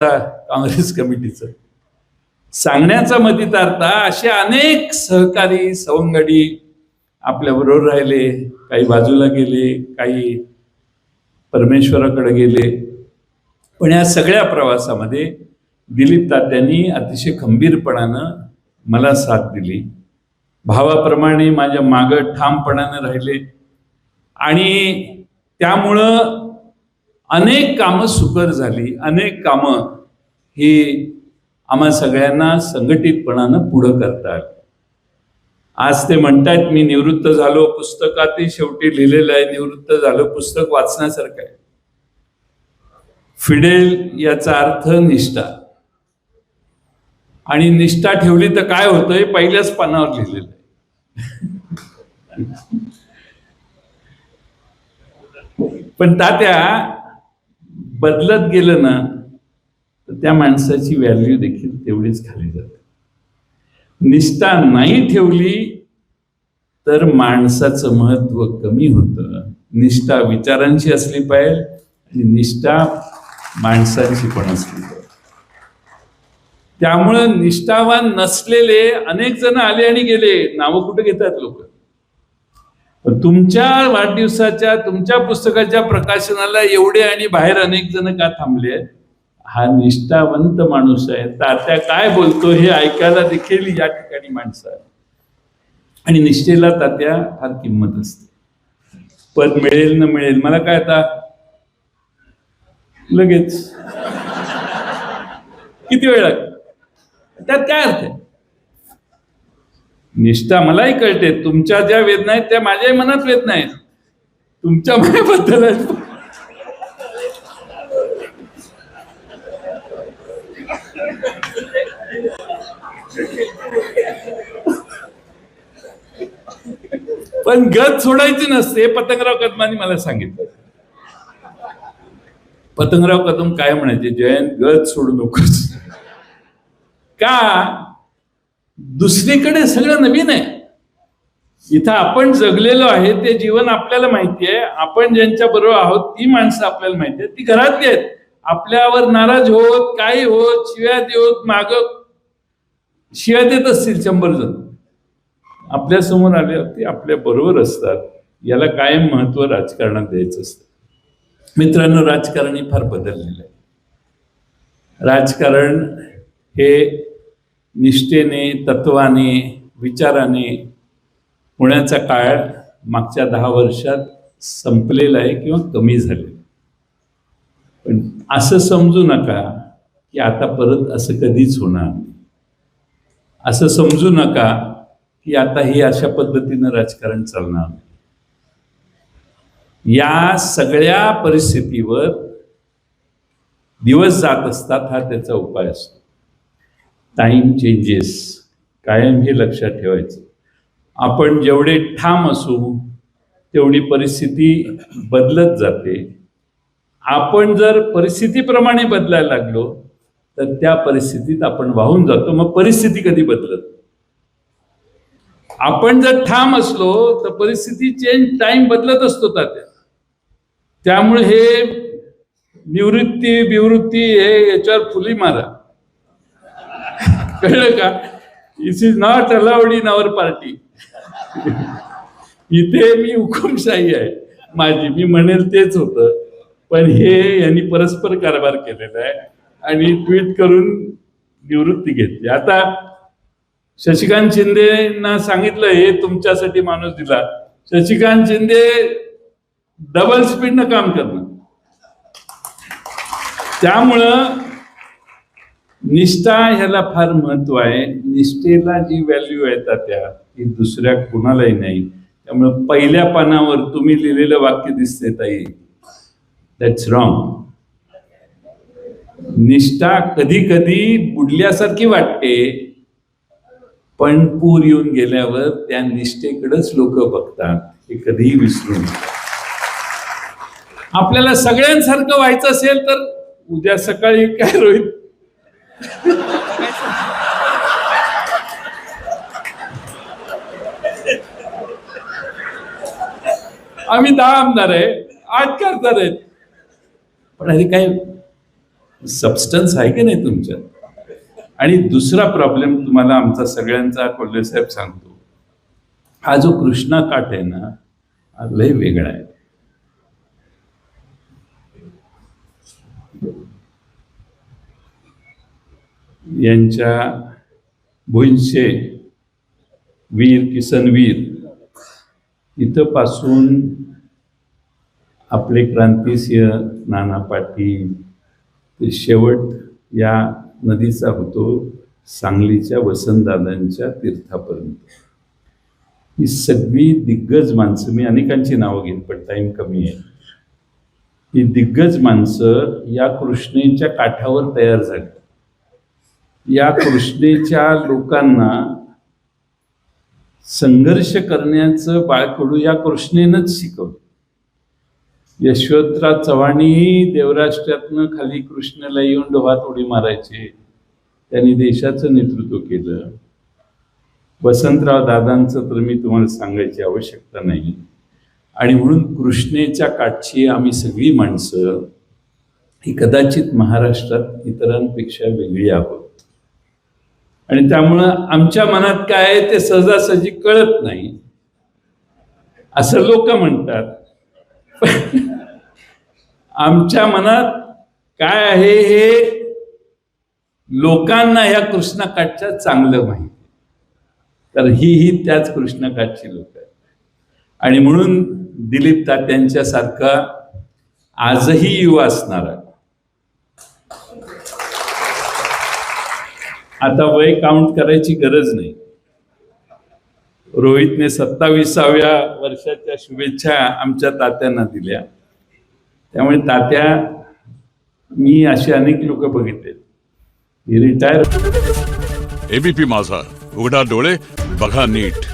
काँग्रेस कमिटीचं सांगण्याचा मतितार्थ असे अनेक सहकारी सवंगडी आपल्या बरोबर राहिले, काही बाजूला गेले, काही परमेश्वराकडे गेले. पण या सगळ्या प्रवासामध्ये दिलीप तात्यांनी अतिशय खंबीरपणानं मला साथ दिली, भावाप्रमाणे माझ्या मागं ठामपणानं राहिले आणि त्यामुळं अनेक कामं सुकर झाली. अनेक कामं ही आम्हा सगळ्यांना संघटितपणानं पुढं करतात. आज ते म्हणतात मी निवृत्त झालो, पुस्तकातही शेवटी लिहिलेलं आहे निवृत्त झालो. पुस्तक वाचण्यासारखं आहे. फिडेल याचा अर्थ निष्ठा, आणि निष्ठा ठेवली तर काय होतंय पहिल्याच पानावर लिहिलेलं आहे. पण तात्या बदलत गेलं ना तर त्या माणसाची व्हॅल्यू देखील तेवढीच खाली जाते. निष्ठा नाही ठेवली तर माणसाचं महत्व कमी होतं. निष्ठा विचारांची असली पाहिजे आणि निष्ठा माणसांची पण असली पाहिजे. त्यामुळं निष्ठावान नसलेले अनेक जण आले आणि गेले, नावं कुठे घेतात लोक. पण तुमच्या वाढदिवसाच्या तुमच्या पुस्तकाच्या प्रकाशनाला एवढे आणि बाहेर अनेक जण का थांबले? हा निष्ठावंत माणूस आहे. तात्या काय बोलतो हे ऐकायला देखील या ठिकाणी माणसं आहे. आणि निष्ठेला तात्या फार किंमत असते. पद मिळेल न मिळेल मला काय आता लगेच किती वेळ लागतो, त्यात काय अर्थ आहे? निष्ठा मलाही कळते. तुमच्या ज्या वेदना आहेत त्या माझ्याही मनात वेदना आहेत. तुमच्या मनाबद्दल आहेत. पण गत सोडायची नसते. पतंगराव कदमांनी मला सांगितलं. पतंगराव कदम काय म्हणायचे, जयंत गत सोडू नकोस. का? दुसरीकडे सगळं नवीन आहे. इथं आपण जगलेलो आहे ते जीवन आपल्याला माहिती आहे. आपण ज्यांच्या बरोबर आहोत ती माणसं आपल्याला माहिती आहे. ती घरातली आहेत. आपल्यावर नाराज होत, काही होत, शिव्या देत, माग शिव्या देत असतील 100 जण, आपल्या समोर आल्यावरती आपल्या बरोबर असतात. याला कायम महत्व राजकारणात द्यायचं असतं. मित्रांनो, राजकारण फार बदललेलं आहे. राजकारण हे निष्ठेने, तत्वाने, विचाराने होण्याचा काळ मागच्या 10 वर्षात संपलेला आहे किंवा कमी झालेला. पण असं समजू नका की आता परत असं कधीच होणार. असं समजू नका की आता हे अशा पद्धतीनं राजकारण चालणार. या सगळ्या परिस्थितीवर दिवस जात असतात, हा त्याचा उपाय असतो. टाइम चेंजेस, कायम हे लक्षात ठेवायचं. आपण जेवढे ठाम असू तेवढी परिस्थिती बदलत जाते. आपण जर परिस्थितीप्रमाणे बदलायला लागलो तर त्या परिस्थितीत आपण वाहून जातो. मग परिस्थिती कधी बदलत? आपण जर ठाम असलो तर परिस्थिती चेंज, टाइम बदलत असतो तात्या. त्यामुळे हे निवृत्ती बिवृत्ती हे याच्यावर फुली मारा. कळलं का? It is not allowed in our party. इथे मी हुकुमशाही आहे माझी, मी म्हणेल तेच होतं. पण हे यांनी परस्पर कारभार केलेला आहे आणि ट्विट करून निवृत्ती घेतली. आता शशिकांत शिंदेना सांगितलं हे तुमच्यासाठी माणूस दिला. शशिकांत शिंदे डबल स्पीडनं काम करणं. त्यामुळं निष्ठा ह्याला फार महत्व आहे. निष्ठेला जी व्हॅल्यू आहे त्या ती दुसऱ्या कुणालाही नाही. त्यामुळे पहिल्या पानावर तुम्ही लिहिलेलं वाक्य दिसते ताई, दॅट्स रॉंग. निष्ठा कधी कधी बुडल्यासारखी वाटते, पण पूर येऊन गेल्यावर त्या निष्ठेकडेच लोक बघतात. हे कधीही विसरू नये. आपल्याला सगळ्यांसारखं व्हायचं असेल तर उद्या सकाळी काय रोहित आम्ही 10 आमदार आहे, 8 खासदार आहेत. पण अरे काय सबस्टन्स आहे की नाही तुमच्यात? आणि दुसरा प्रॉब्लेम तुम्हाला आमचा सगळ्यांचा कोल्हे साहेब सांगतो, हा जो कृष्णा काठ आहे ना, हा लय वेगळा आहे. यांच्या भुईंचे वीर किसनवीर इथं पासून आपले क्रांतिसिंह नाना पाटील ते शेवट या नदीचा होतो सांगलीच्या वसंतदादांच्या तीर्थापर्यंत. ही सगळी दिग्गज माणसं, मी अनेकांची नावं घेईन पण टाइम कमी आहे, ही दिग्गज माणसं या कृष्णेच्या काठावर तयार झाली. या कृष्णेच्या लोकांना संघर्ष करण्याचं बाळकडू या कृष्णेनंच शिकवलं. यशवंतराव चव्हाणही देवराष्ट्रातनं खाली कृष्णेला येऊन डोहात उडी मारायचे, त्यांनी देशाचं नेतृत्व केलं. वसंतराव दादांचं तर मी तुम्हाला सांगायची आवश्यकता नाही. आणि म्हणून कृष्णेच्या काठची आम्ही सगळी माणसं ही कदाचित महाराष्ट्रात इतरांपेक्षा वेगळी आहोत. आणि त्यामुळं आमच्या मनात काय आहे ते सहजासहजी कळत नाही असं लोक म्हणतात. आमच्या मनात काय आहे हे लोकांना ह्या कृष्णाकाठच्या चांगलं माहिती. तर ही त्याच कृष्णाकाठची लोक आहेत. आणि म्हणून दिलीप तात्यांच्यासारखा आजही युवा असणारा, आता वय काउंट करायची गरज नाही, रोहितने 27व्या वर्षाच्या शुभेच्छा आमच्या तात्यांना दिल्या. त्यामुळे तात्या, मी असे अनेक लोक बघितले, रिटायर. एबीपी माझा, उघडा डोळे बघा नीट.